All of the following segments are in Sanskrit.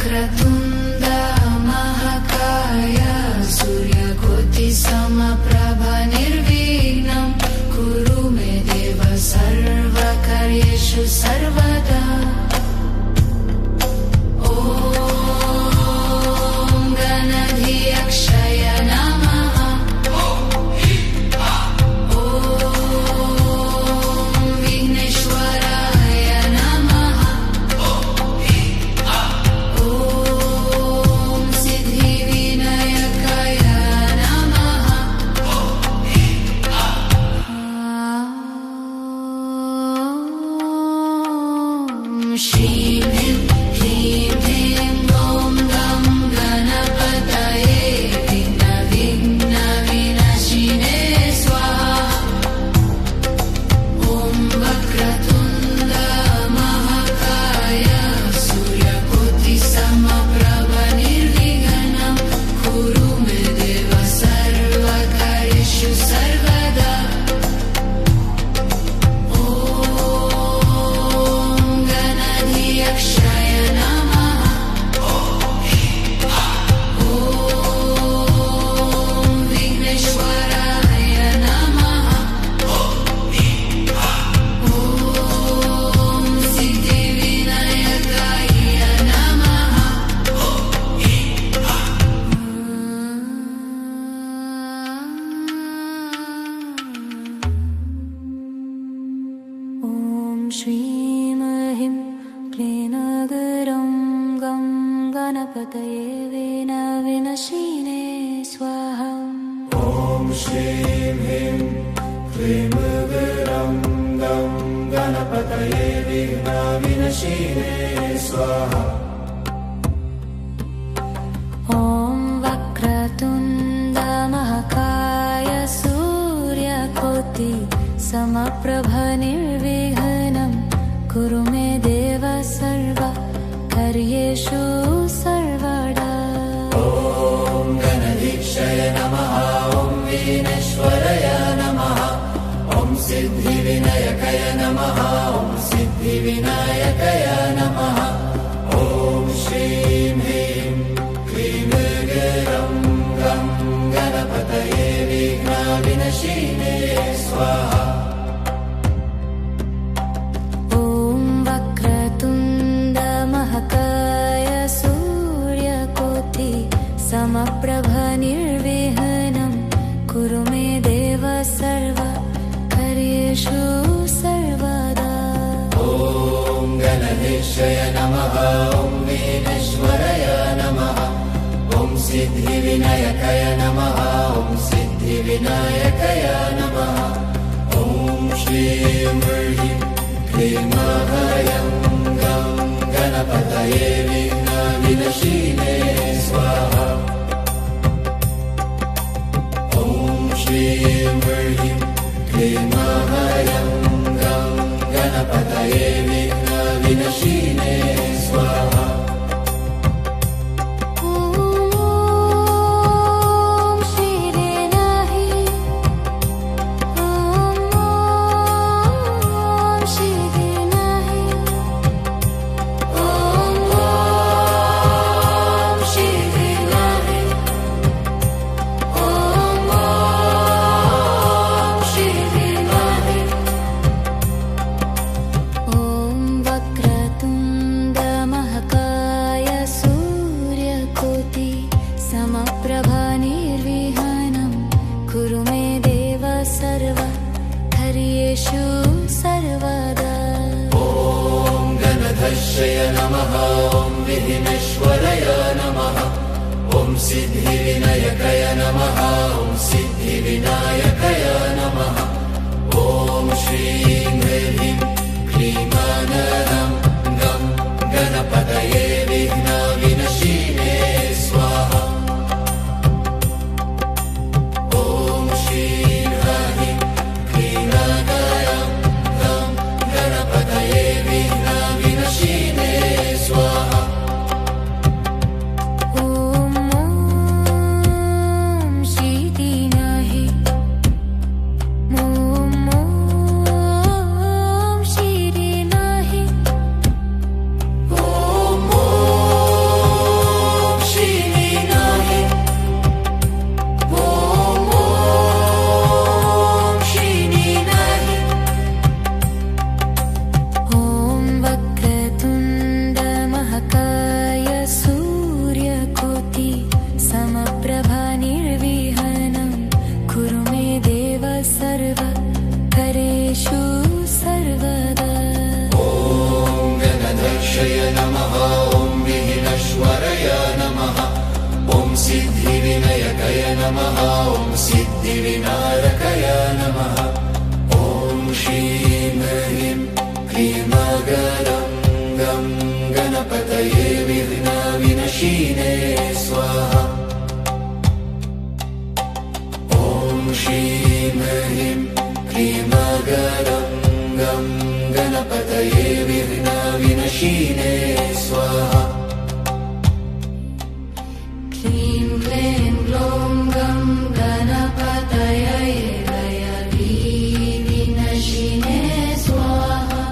वक्रतुण्ड महाकाय सूर्यकोटि समप्रभा निर्विघ्नं कुरु मे देव सर्वकार्येषु सर्वदा। श्रीं ह्रीं क्लीं ह्रीं ॐ गं गणपतये विघ्नविनाशिने स्वाहा। ॐ वक्रतुण्ड महाकाय सूर्यकोटि समप्रभा निर्विघ्नं कुरु मे देव सर्वकार्येषु सर्वदा। श्रीं ह्रीं क्लीं गं गणपतये विघ्नविनाशिने स्वाहा। ॐ श्रीं ह्रीं क्लीं गं गणपतये विघ्नविनाशिने स्वाहा। ॐ वक्रतुण्ड महाकाय सूर्यकोटि समप्रभा निर्विघ्नं कुरु मे देव सर्वकार्येषु सर्वदा। ॐ गणाधीशाय नमः। ॐ विघ्नेश्वराय नमः। ॐ सिद्धिविनायकाय नमः। ॐ सिद्धिविनायकाय नमः। ॐ श्रीं ह्रीं क्लीं गं गणपतये विघ्नविनाशिने स्वाहा। समप्रभा निर्विघ्नं कुरु मे देव सर्वकार्येषु सर्वदा। ॐ गणाधीशाय नमः। ॐ विघ्नेश्वराय नमः। ॐ सिद्धिविनायकाय नमः। ॐ सिद्धिविनायकाय नमः। ॐ श्रीं ह्रीं क्लीं गं गणपतये विघ्नविनाशिने स्वाहा। श्रीं ह्रीं क्लीं गं गणपतये विघ्नविनाशिने स्वाहा। समप्रभा निर्विघ्नं कुरु मे देव सर्वकार्येषु सर्वदा। ॐ गणाधीशाय नमः। ॐ विघ्नेश्वराय नमः। ॐ सिद्धिविनायकाय नमः। ॐ सिद्धिविनायकाय नमः। ॐ श्रीं ह्रीं क्लीं गं गणपतये विघ्नविनाशिने स्वाहा। ॐ नमः ॐ सिद्धिविनायकाय नमः ॐ श्रीं ह्रीं क्लीं गरं गं गणपतये विघ्नविनाशिने स्वाहा ॐ श्रीं ह्रीं क्लीं गरं गं गणपतये विघ्नविनाशिने स्वाहा क्लीं क्लीं ग्लौं गं गणपतये विघ्नविनाशिने स्वाहा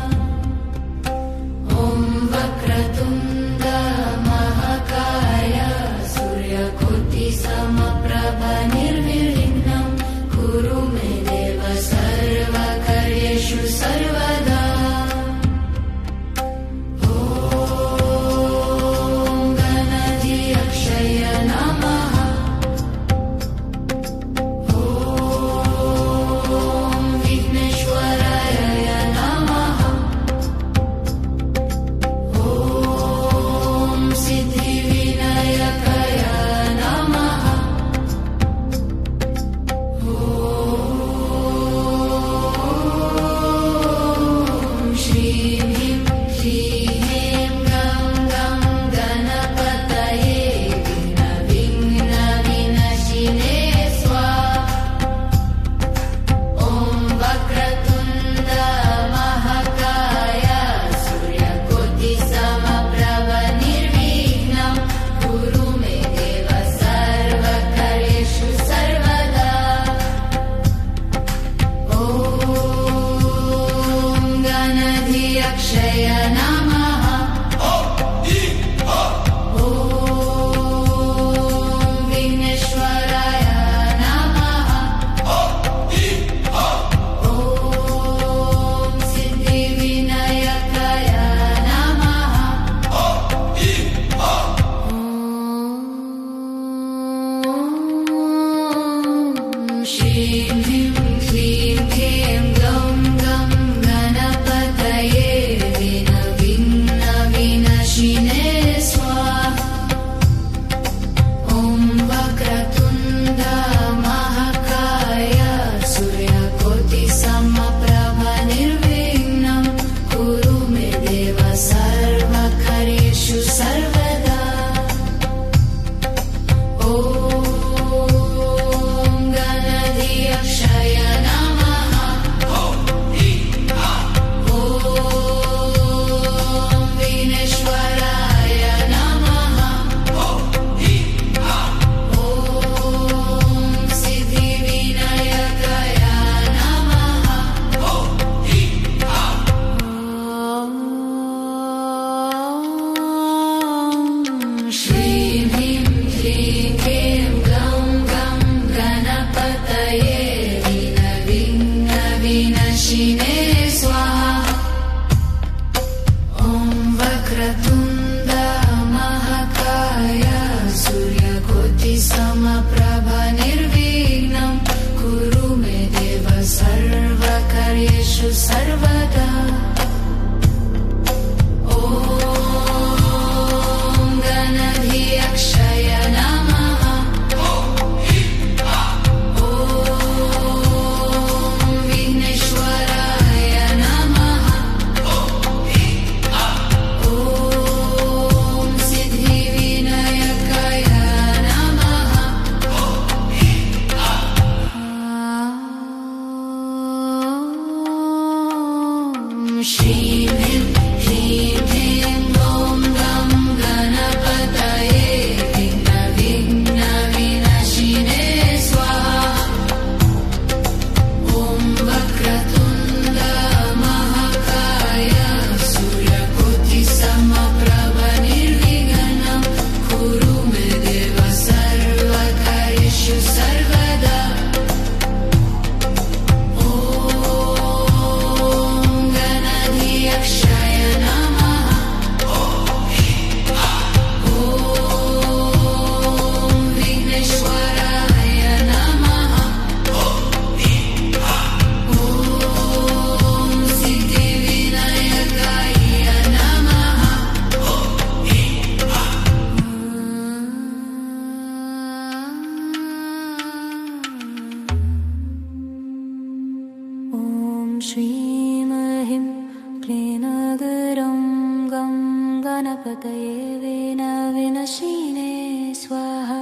विनाविनशिने स्वाहा।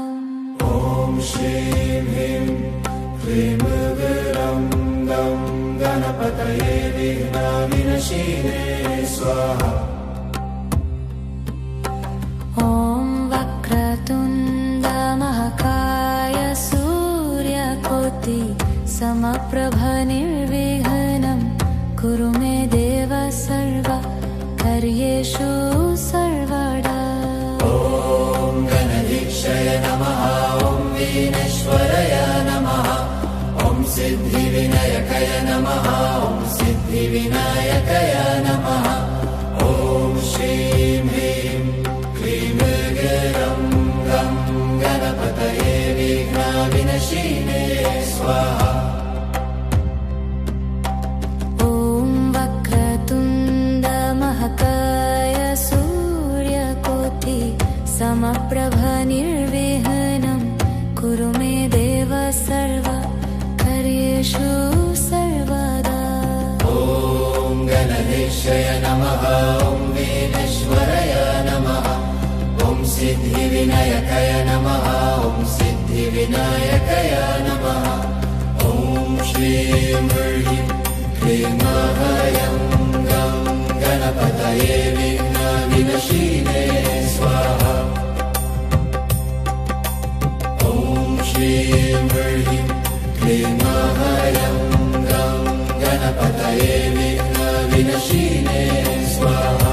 ॐ श्रीं ह्रीं क्लीं गं गं गणपतये विघ्नविनाशिने स्वाहा। ॐ वक्रतुण्ड महाकाय सूर्यकोटि समप्रभ निर्विघ्नं कुरु मे देव सर्व कार्येषु सर्वदा। ॐ गणाधीशाय नमः। ॐ विघ्नेश्वराय नमः। ॐ सिद्धिविनायकाय नमः। ॐ सिद्धिविनायकाय नमः। ॐ श्रीं ह्रीं क्लीं गं गं गणपतये विघ्नविनाशिने स्वाहा। ॐ वक्रतुण्ड महाकाय सूर्यकोटि समप्रभ निर्विघ्नं कुरु मे देव सर्व कार्येषु सर्वदा। ॐ गणाधीशाय नमः। ॐ विघ्नेश्वराय नमः। ॐ सिद्धिविनायकाय नमः। ॐ सिद्धिविनायकाय नमः। ॐ श्रीं ह्रीं क्लीं गं गणपतये विघ्नविनाशिने स्वाहा। ॐ श्रीं ह्रीं क्लीं गं गणपतये विघ्नविनाशिने स्वाहा।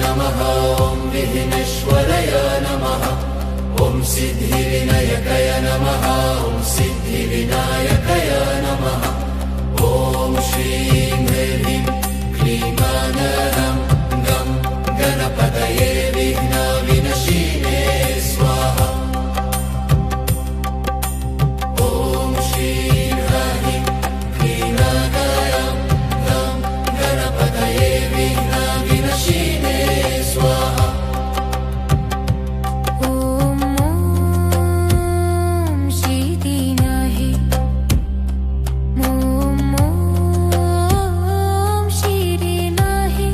नमः। ॐ विघ्नेश्वराय नमः। ॐ सिद्धिविनायकाय नमः। ॐ सिद्धिविनायकाय नमः। ॐ श्रीं ह्रीं क्लीं गं गणपतये विघ्नविनाशिने स्वाहा। ॐ श्रीं ह्रीं क्लीं गं गणपतये विघ्नविनाशिने स्वाहा। ॐ श्रीदिनाहि ॐ श्रीदिनाहि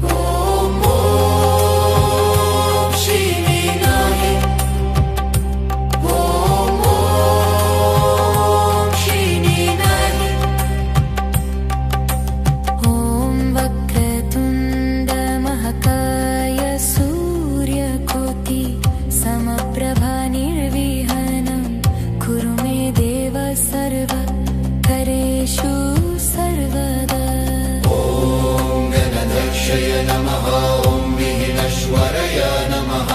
ॐ श्रीदिनाहि ॐ श्रीदिनाहि। ॐ वक्रतुण्ड महाकाय सूर्यकोटि समप्रभ निर्विघ्नं कुरु मे देव सर्व कार्येषु सर्वदा। ॐ गणाधीशाय नमः। ॐ विघ्नेश्वराय नमः।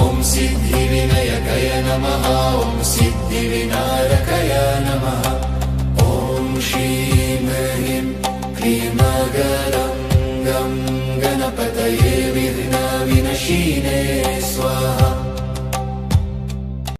ॐ सिद्धिविनायकाय नमः। ॐ सिद्धिविनायकाय नमः।